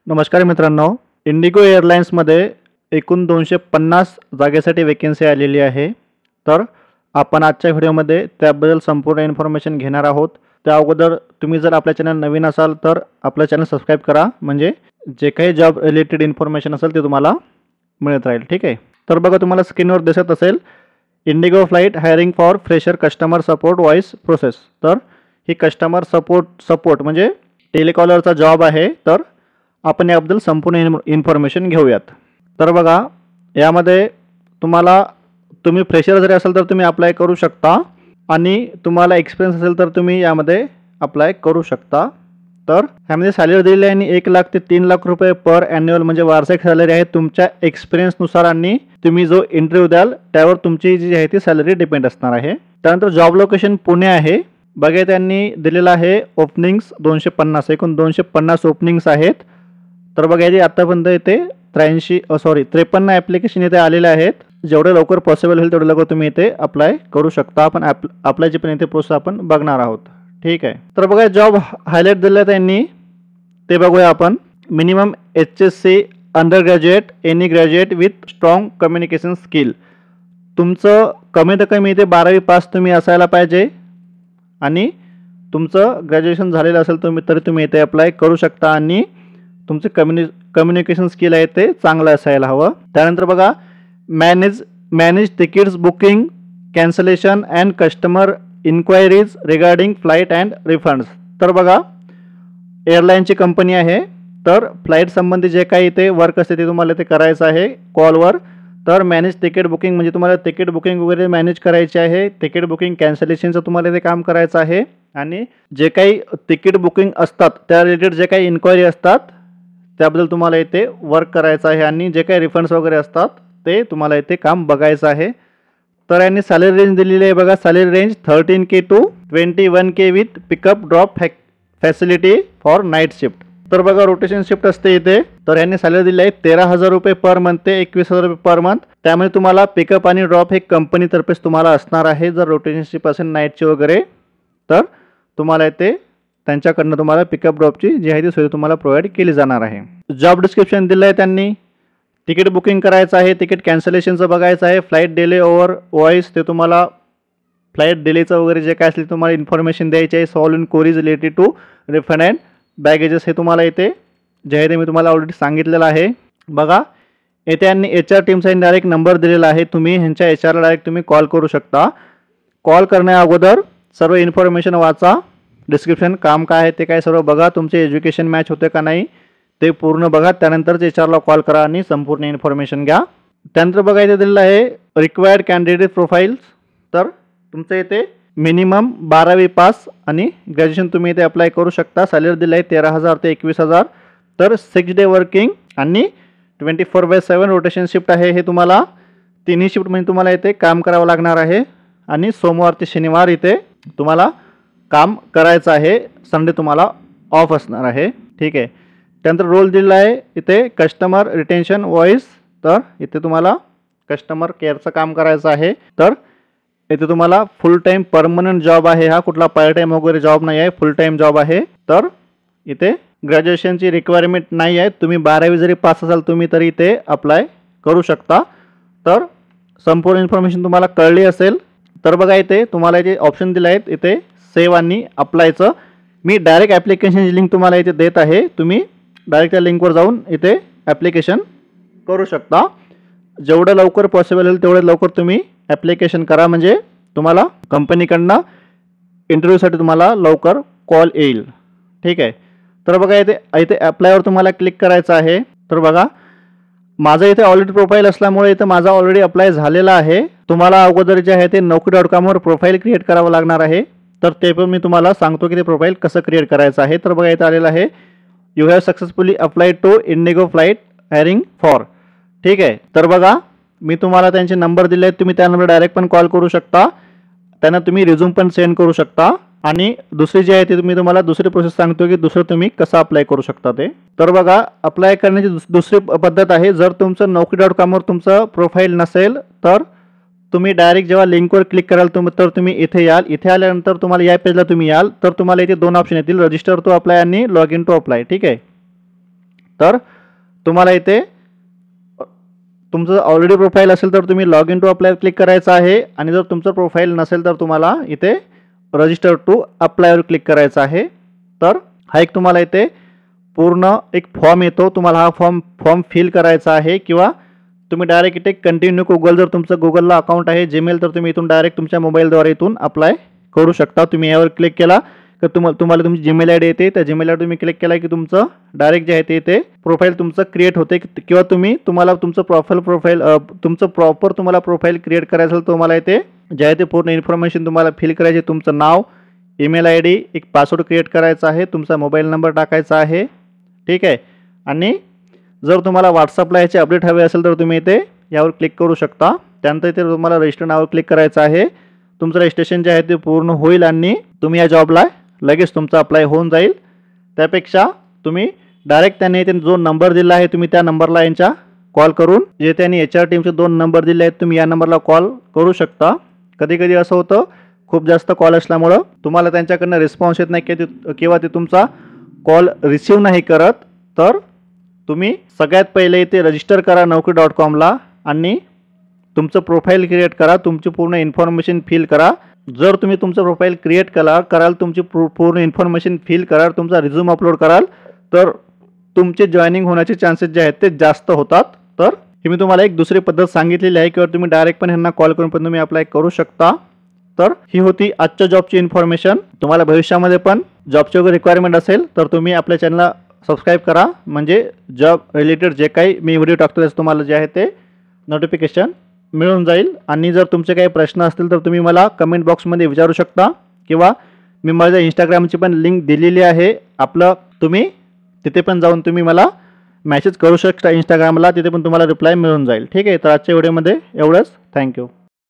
नमस्कार मित्रांनो, इंडिगो एअरलाइन्समध्ये एकूण 250 जागेसाठी वेकेन्सी आलेली आहे। तर आपण आजच्या व्हिडिओमध्ये त्याबद्दल संपूर्ण इन्फॉर्मेशन घेणार आहोत। त्या अगोदर तुम्ही जर आपल्या चॅनल नवीन असाल तर आपलं चॅनल सबस्क्राइब करा, म्हणजे जे काही जॉब रिलेटेड इन्फॉर्मेशन असेल ते तुम्हाला मिळत राहील। ठीक आहे, तर बघा तुम्हाला स्क्रीनवर दिसत असेल Indigo flight hiring for fresher customer support voice process. तर ही कस्टमर सपोर्ट म्हणजे टेलिकॉलरचा जॉब आहे। तर आपण याबद्दल संपूर्ण इन्फॉर्मेशन घेऊयात। तर बघा, यामध्ये तुम्ही फ्रेशर जरी असाल तर तुम्ही अप्लाय करू शकता, आणि तुम्हाला एक्सपिरियन्स असेल तर तुम्ही यामध्ये अप्लाय करू शकता। तर ह्यामध्ये सॅलरी दिलेली आहे आणि 1 लाख ते 3 लाख रुपये पर ॲन्युअल म्हणजे वार्षिक सॅलरी आहे तुमच्या एक्सपिरियन्सनुसार, आणि तुम्ही जो इंटरव्ह्यू द्याल त्यावर तुमची जी आहे ती सॅलरी डिपेंड असणार आहे। त्यानंतर जॉब लोकेशन पुणे आहे। बघा, त्यांनी दिलेलं आहे ओपनिंग्स 250, एकूण 250 ओपनिंग्स आहेत। तर बघा, याची आतापर्यंत इथे 53 ॲप्लिकेशन इथे आलेले आहेत। जेवढे लवकर पॉसिबल होईल तेवढे लवकर तुम्ही इथे अप्लाय करू शकता। आपण अप्लायची पण इथे प्रोसेस आपण बघणार आहोत। ठीक आहे, तर बघा जॉब हायलाईट दिले त्यांनी ते बघूया आपण। Minimum HSC under graduate, any graduate with strong communication skill. तुमचं कमीत कमी इथे 12वी पास तुम्ही असायला पाहिजे, आणि तुमचं ग्रॅज्युएशन झालेलं असेल तरी तुम्ही इथे अप्लाय करू शकता, आणि तुमचे कम्युनिकेशन स्किल आहे ते चांगलं असायला हवं। त्यानंतर बघा, manage tickets booking, cancellation and customer enquiries regarding flight and refunds. तर बघा, एअरलाईनची कंपनी आहे, तर फ्लाईट संबंधी जे काही इथे वर्क असते ते तुम्हाला ते करायचं आहे कॉलवर। तर मॅनेज तिकीट बुकिंग म्हणजे तुम्हाला तिकीट बुकिंग वगैरे मॅनेज करायची आहे। तिकीट बुकिंग कॅन्सलेशनचं तुम्हाला ते काम करायचं आहे, आणि जे काही तिकीट बुकिंग असतात त्या रिलेटेड जे काही इन्क्वायरी असतात त्याबद्दल तुम्हाला इथे वर्क करायचं आहे, आणि जे काही रिफंड्स वगैरे असतात ते तुम्हाला इथे काम बघायचं आहे। तर यांनी सॅलरी रेंज दिलेली आहे बघा, salary range 13K to 21K with pickup drop facility for night shift. तर बघा, रोटेशन शिफ्ट असते इथे। तर यांनी सॅलरी दिली आहे 13,000 रुपये पर मंथ ते 21,000 रुपये पर मंथ। त्यामुळे तुम्हाला पिकअप आणि ड्रॉप हे कंपनीतर्फेच तुम्हाला असणार आहे। जर रोटेशन शिफ्ट असेल नाईटची वगैरे तर तुम्हाला इथे त्यांच्याकडनं तुम्हाला पिकअप ड्रॉपची जी आहे ती सोय तुम्हाला प्रोव्हाइड केली जाणार आहे। जॉब डिस्क्रिप्शन दिलं आहे त्यांनी। तिकीट बुकिंग करायचं आहे, तिकीट कॅन्सलेशनचं बघायचं आहे, फ्लाईट डिले ओव्हर व्हॉइस ते तुम्हाला फ्लाईट डिलेचं वगैरे जे काय असेल तुम्हाला इन्फॉर्मेशन द्यायची आहे। Solve in queries related to refund and baggages हे तुम्हाला इथे जे आहे ते मी तुम्हाला ऑलरेडी सांगितलेलं आहे। बघा, येथे यांनी HR टीमचा डायरेक्ट नंबर दिलेला आहे, तुम्ही ह्यांच्या HRला डायरेक्ट तुम्ही कॉल करू शकता। कॉल करण्या अगोदर सर्व इन्फॉर्मेशन वाचा, डिस्क्रिप्शन काम काय आहे ते काय सर्व बघा, तुमचे एज्युकेशन मॅच होते का नाही ते पूर्ण बघा, त्यानंतरच HRला कॉल करा आणि संपूर्ण इन्फॉर्मेशन घ्या। त्यानंतर बघा, इथे दिलेलं आहे रिक्वायर्ड कॅन्डिडेट प्रोफाईल्स। तर तुमचं इथे मिनिमम 12वी पास आणि ग्रॅज्युएशन तुम्ही इथे अप्लाय करू शकता। सॅलरी दिलं आहे 13,000 ते 21,000। तर 6 डे वर्किंग आणि 24/7 रोटेशन शिफ्ट आहे। हे तुम्हाला तिन्ही शिफ्ट म्हणजे तुम्हाला इथे काम करावं लागणार आहे, आणि सोमवार ते शनिवार इथे तुम्हाला काम करायचं आहे, संडे तुम्हाला ऑफ असणार आहे। ठीक आहे, त्यानंतर रोल दिलेला आहे इथे कस्टमर रिटेन्शन व्हॉइस। तर इथे तुम्हाला कस्टमर केअरचं काम करायचं आहे। तर इथे तुम्हाला फुल टाईम परमनंट जॉब आहे, हा कुठला पार्ट टाईम वगैरे जॉब नाही आहे, फुल टाईम जॉब आहे। तर इथे ग्रॅज्युएशनची रिक्वायरमेंट नाही आहे, तुम्ही 12वी जरी पास असाल तुम्ही तरी इथे अप्लाय करू शकता। तर संपूर्ण इन्फॉर्मेशन तुम्हाला कळली असेल। तर बघा, इथे तुम्हाला इथे ऑप्शन दिले आहेत, इथे सेव्ह आणि अप्लायचं। मी डायरेक्ट ॲप्लिकेशनची लिंक तुम्हाला इथे देत आहे, तुम्ही डायरेक्ट त्या लिंकवर जाऊन इथे ॲप्लिकेशन करू शकता। जेवढं लवकर पॉसिबल होईल तेवढं लवकर तुम्ही ॲप्लिकेशन करा, म्हणजे तुम्हाला कंपनीकडनं इंटरव्ह्यूसाठी तुम्हाला लवकर कॉल येईल। ठीक आहे, तर बघा, इथे अप्लायवर तुम्हाला क्लिक करायचं आहे। तर बघा, माझं इथे ऑलरेडी प्रोफाईल असल्यामुळे इथे माझा ऑलरेडी अप्लाय झालेला आहे। तुम्हाला अगोदर जे आहे ते naukri.com प्रोफाईल क्रिएट करावं लागणार आहे। तर ते पण मी तुम्हाला सांगतो की ते प्रोफाईल कसं क्रिएट करायचं आहे। तर बघा, इथे आलेलं आहे you have successfully applied to IndiGo flight hiring for. ठीक आहे, तर बघा, मी तुम्हाला त्यांचे नंबर दिले आहेत, तुम्ही त्या नंबर डायरेक्ट पण कॉल करू शकता, त्यांना तुम्ही रिझ्यूम पण सेंड करू शकता। आणि दुसरी जी आहे ती तुम्हाला दुसरी प्रोसेस सांगतो की दुसरं तुम्ही कसं अप्लाय करू शकता ते। तर बघा, अप्लाय करण्याची दुसरी पद्धत आहे, जर तुमचं naukri.com तुमचं प्रोफाईल नसेल तर तुम्ही डायरेक्ट जेव्हा लिंकवर क्लिक कराल तर तुम्ही इथे याल। इथे आल्यानंतर तुम्हाला या पेजला तुम्ही याल, तर तुम्हाला इथे दोन ऑप्शन येतील, रजिस्टर टू अप्लाय आणि लॉग इन टू अप्लाय। ठीक आहे, तर तुम्हाला इथे तुमचं ऑलरेडी प्रोफाईल असेल तर तुम्ही log in to apply click करायचं आहे आणि जर तुमचं प्रोफाईल नसेल तर तुम्हाला इथे रजिस्टर टू अप्लायवर क्लिक करायचं आहे. तर हा एक तुम्हाला इथे पूर्ण एक फॉर्म येतो, तुम्हाला हा फॉर्म फिल करायचा आहे किंवा तुम्ही डायरेक्ट इथे कंटिन्यू गुगल, जर तुमचं गुगलला अकाउंट आहे जीमेल तर तुम्ही इथून डायरेक्ट तुमच्या मोबाईलद्वारे इथून अप्लाय करू शकता. तुम्ही यावर क्लिक केला तर तुम्हाला तुमची जीमेल आय डी येते, त्या जीमेल आय डी तुम्ही क्लिक केला की तुमचं डायरेक्ट जे आहे ते प्रोफाईल तुमचं क्रिएट होते किंवा तुम्हाला तुमचं प्रॉपर तुम्हाला प्रोफाईल क्रिएट करायचं असेल तुम्हाला इथे जे आहे ते पूर्ण इन्फॉर्मेशन तुम्हाला फिल करायची. तुमचं नाव, ईमेल आय डी, एक पासवर्ड क्रिएट करायचा आहे, तुमचा मोबाईल नंबर टाकायचा आहे. ठीक आहे. आणि जर तुम्हाला व्हॉट्सअपला याचे अपडेट हवे असेल तर तुम्ही इथे यावर क्लिक करू शकता. त्यानंतर इथे तुम्हाला रजिस्टर नावावर क्लिक करायचं आहे. तुमचं रजिस्ट्रेशन जे आहे ते पूर्ण होईल आणि तुम्ही या जॉबला लगेच तुमचा अप्लाय होऊन जाईल. त्यापेक्षा तुम्ही डायरेक्ट त्यांनी इथे जो नंबर दिला आहे तुम्ही त्या नंबरला यांच्या कॉल करून, जे त्यांनी HR टीमचे 2 नंबर दिले आहेत तुम्ही या नंबरला कॉल करू शकता. कधी कधी असं होतं खूप जास्त कॉल असल्यामुळं तुम्हाला त्यांच्याकडनं रिस्पॉन्स येत नाही किंवा ते तुमचा कॉल रिसीव नाही करत. तर तुम्ही सगळ्यात पहिले इथे रजिस्टर करा naukri.com आणि तुमचं प्रोफाईल क्रिएट करा, तुमची पूर्ण इन्फॉर्मेशन फिल करा. जर तुम्ही तुमचं प्रोफाईल क्रिएट कराल तुमची पूर्ण इन्फॉर्मेशन फिल कराल, तुमचा रिझ्यूम अपलोड कराल तर तुमचे जॉईनिंग होण्याचे चान्सेस जे आहेत ते जास्त होतात. तर ही मी तुम्हाला एक दुसरी पद्धत सांगितलेली आहे किंवा तुम्ही डायरेक्ट पण ह्यांना कॉल करून पण तुम्ही अप्लाय करू शकता. तर ही होती आजच्या जॉबची इन्फॉर्मेशन. तुम्हाला भविष्यामध्ये पण जॉबची वगैरे रिक्वायरमेंट असेल तर तुम्ही आपल्या चॅनलला सबस्क्राईब करा, म्हणजे जॉब रिलेटेड जे काही मी व्हिडिओ टाकतो त्याचं तुम्हाला जे आहे ते नोटिफिकेशन मिळून जाईल. आणि जर तुमचे काही प्रश्न असतील तर तुम्ही मला कमेंट बॉक्समध्ये विचारू शकता किंवा मी माझ्या इंस्टाग्रामची पण लिंक दिलेली आहे तुम्ही तिथे पण जाऊन तुम्ही मला मेसेज करू शकता इंस्टाग्रामला, तिथे पण तुम्हाला रिप्लाय मिळून जाईल. ठीक आहे. तर आजच्या व्हिडिओमध्ये एवढंच. थँक्यू.